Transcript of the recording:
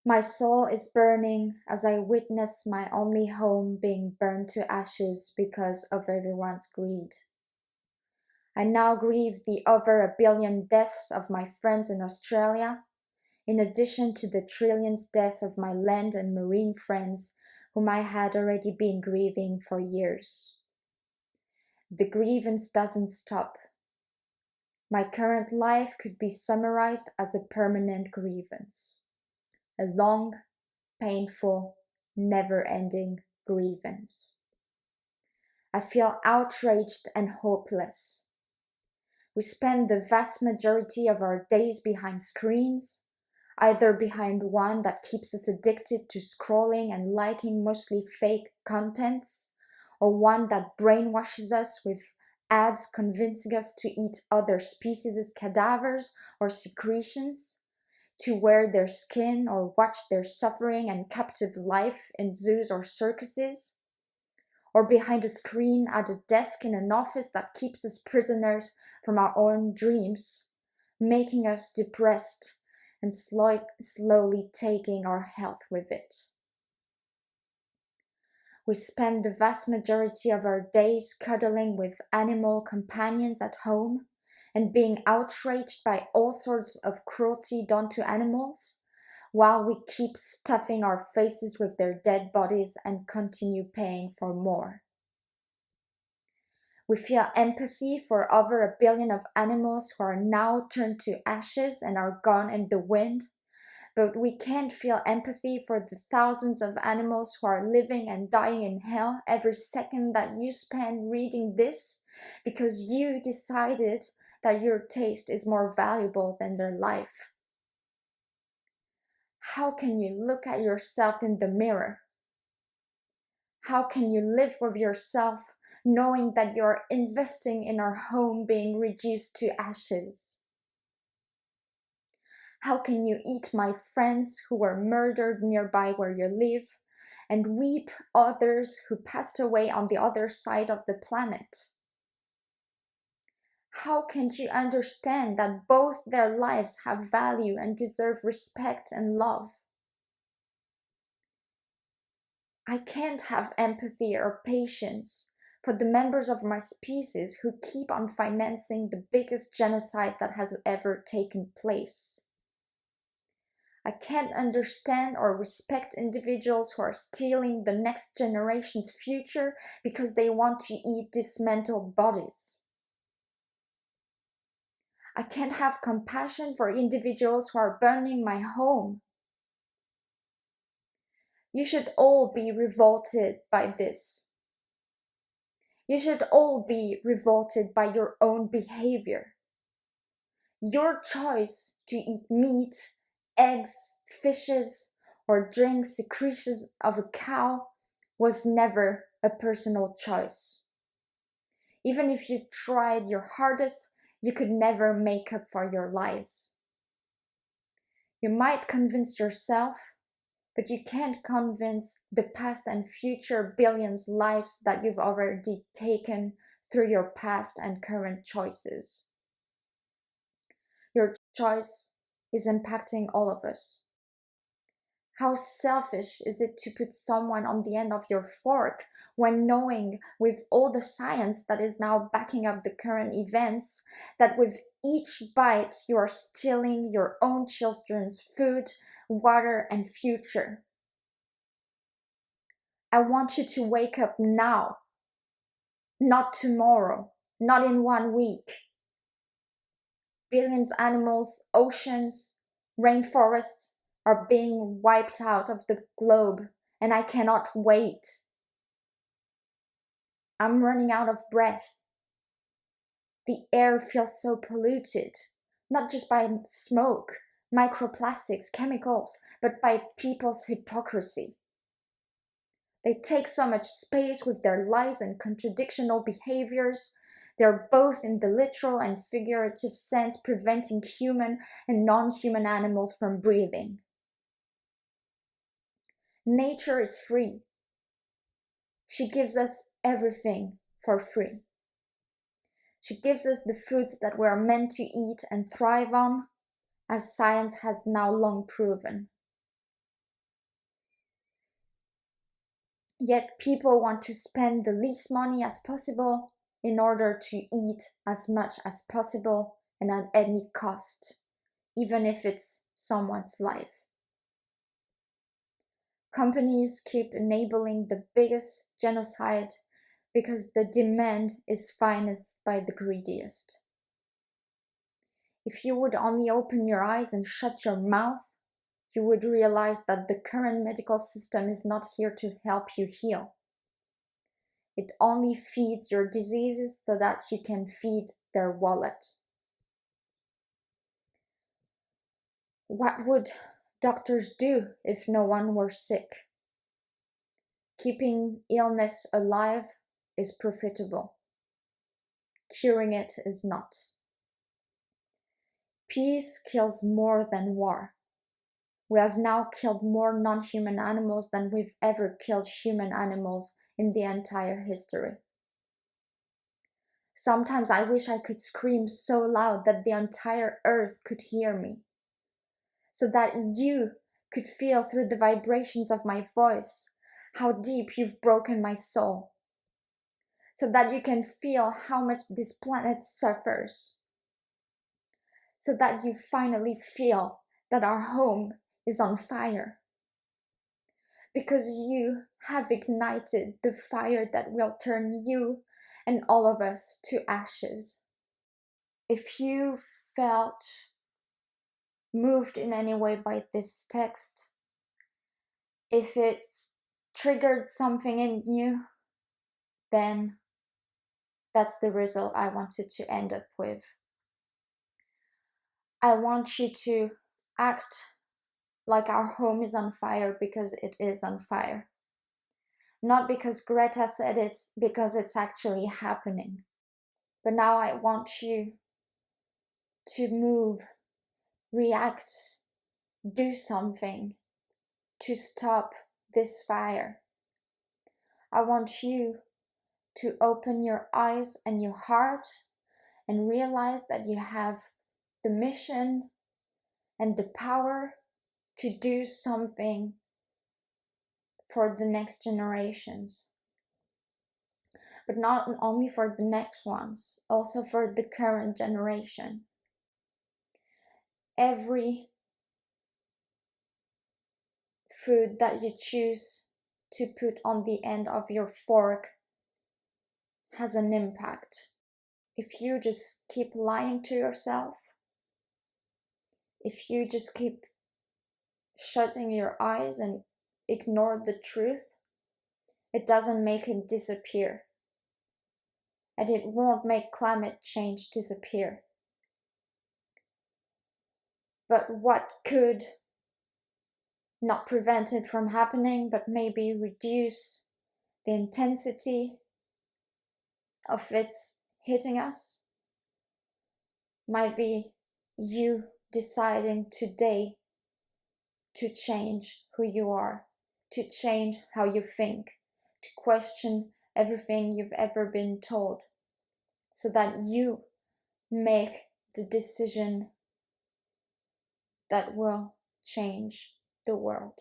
My soul is burning as I witness my only home being burned to ashes because of everyone's greed. I now grieve the over 1 billion deaths of my friends in Australia, in addition to the trillions deaths of my land and marine friends whom I had already been grieving for years. The grievance doesn't stop. My current life could be summarized as a permanent grievance. A long, painful, never-ending grievance. I feel outraged and hopeless. We spend the vast majority of our days behind screens, either behind one that keeps us addicted to scrolling and liking mostly fake contents, or one that brainwashes us with ads convincing us to eat other species' cadavers or secretions, to wear their skin or watch their suffering and captive life in zoos or circuses, or behind a screen at a desk in an office that keeps us prisoners from our own dreams, making us depressed and slowly taking our health with it. We spend the vast majority of our days cuddling with animal companions at home and being outraged by all sorts of cruelty done to animals, while we keep stuffing our faces with their dead bodies and continue paying for more. We feel empathy for over 1 billion of animals who are now turned to ashes and are gone in the wind, but we can't feel empathy for the thousands of animals who are living and dying in hell every second that you spend reading this because you decided that your taste is more valuable than their life. How can you look at yourself in the mirror? How can you live with yourself knowing that you're investing in our home being reduced to ashes? How can you eat my friends who were murdered nearby where you live and weep others who passed away on the other side of the planet? How can't you understand that both their lives have value and deserve respect and love? I can't have empathy or patience for the members of my species who keep on financing the biggest genocide that has ever taken place. I can't understand or respect individuals who are stealing the next generation's future because they want to eat dismantled bodies. I can't have compassion for individuals who are burning my home. You should all be revolted by this. You should all be revolted by your own behavior. Your choice to eat meat, eggs, fishes, or drink secretions of a cow was never a personal choice. Even if you tried your hardest, you could never make up for your lies. You might convince yourself, but you can't convince the past and future billions lives that you've already taken through your past and current choices. Your choice is impacting all of us. How selfish is it to put someone on the end of your fork when knowing with all the science that is now backing up the current events that with each bite you are stealing your own children's food, water, and future? I want you to wake up now, not tomorrow, not in 1 week. Billions of animals, oceans, rainforests are being wiped out of the globe, and I cannot wait. I'm running out of breath. The air feels so polluted, not just by smoke, microplastics, chemicals, but by people's hypocrisy. They take so much space with their lies and contradictional behaviors. They're both in the literal and figurative sense preventing human and non-human animals from breathing. Nature is free. She gives us everything for free. She gives us the foods that we are meant to eat and thrive on, as science has now long proven. Yet people want to spend the least money as possible in order to eat as much as possible and at any cost, even if it's someone's life. Companies keep enabling the biggest genocide because the demand is financed by the greediest. If you would only open your eyes and shut your mouth, you would realize that the current medical system is not here to help you heal. It only feeds your diseases so that you can feed their wallet. What would doctors do if no one were sick? Keeping illness alive is profitable. Curing it is not. Peace kills more than war. We have now killed more non-human animals than we've ever killed human animals in the entire history. Sometimes I wish I could scream so loud that the entire earth could hear me, so that you could feel through the vibrations of my voice how deep you've broken my soul, so that you can feel how much this planet suffers, so that you finally feel that our home is on fire, because you have ignited the fire that will turn you and all of us to ashes. If you felt moved in any way by this text, if it triggered something in you, then that's the result I wanted to end up with. I want you to act like our home is on fire because it is on fire. Not because Greta said it, because it's actually happening. But now I want you to move, react, do something to stop this fire. I want you to open your eyes and your heart and realize that you have the mission and the power to do something for the next generations. But not only for the next ones, also for the current generation. Every food that you choose to put on the end of your fork has an impact. If you just keep lying to yourself, if you just keep shutting your eyes and ignore the truth, it doesn't make it disappear. And it won't make climate change disappear. But what could not prevent it from happening, but maybe reduce the intensity of its hitting us, might be you deciding today to change who you are, to change how you think, to question everything you've ever been told, so that you make the decision that will change the world.